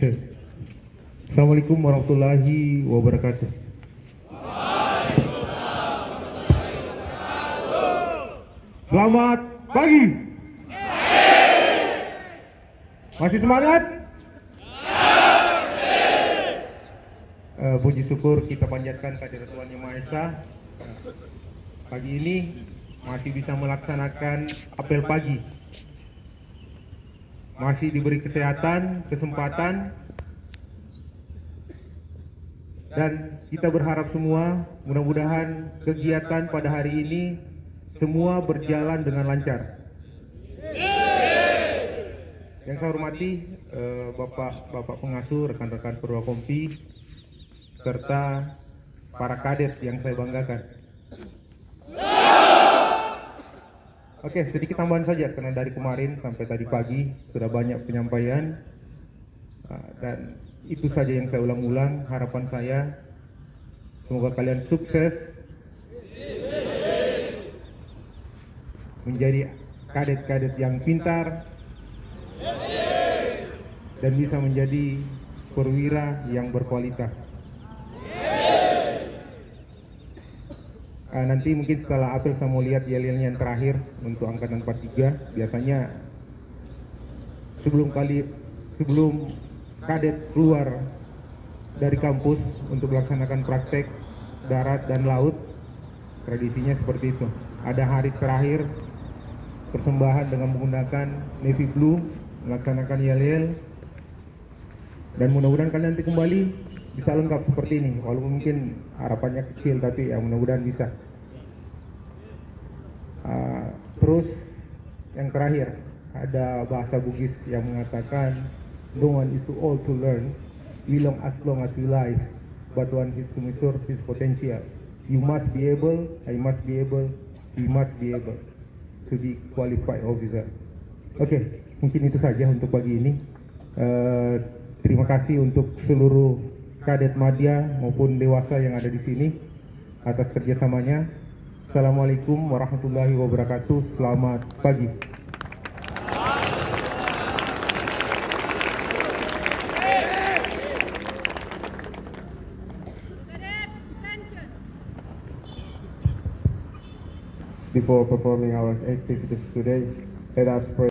Assalamualaikum warahmatullahi wabarakatuh. Selamat pagi. Masih semangat? Puji syukur kita panjatkan kehadirat Tuhan Yang Maha Esa. Pagi ini masih bisa melaksanakan apel pagi. Masih diberi kesehatan, kesempatan, dan kita berharap semua mudah-mudahan kegiatan pada hari ini semua berjalan dengan lancar. Yang saya hormati Bapak pengasuh, rekan-rekan Purwakompi, serta para kadet yang saya banggakan. Oke, sedikit tambahan saja karena dari kemarin sampai tadi pagi sudah banyak penyampaian dan itu saja yang saya ulang-ulang. Harapan saya semoga kalian sukses menjadi kadet-kadet yang pintar dan bisa menjadi perwira yang berkualitas. Nanti mungkin setelah apel saya mau lihat yel-yelnya yang terakhir untuk angkatan 43. Biasanya sebelum kadet keluar dari kampus untuk melaksanakan praktek darat dan laut, tradisinya seperti itu. Ada hari terakhir persembahan dengan menggunakan navy blue, melaksanakan yel-yel, dan mudah-mudahan kalian nanti kembali bisa lengkap seperti ini, walaupun mungkin harapannya kecil, tapi ya mudah-mudahan bisa. Terus yang terakhir ada bahasa Bugis yang mengatakan no one is too old to learn, long as you live, but one is to measure his potential. You must be able, I must be able, we must be able to be qualified officer. Oke, mungkin itu saja untuk pagi ini. Terima kasih untuk seluruh kadet madya maupun dewasa yang ada di sini atas kerjasamanya. Assalamualaikum warahmatullahi wabarakatuh. Selamat pagi. Before performing our activities today, let us pray.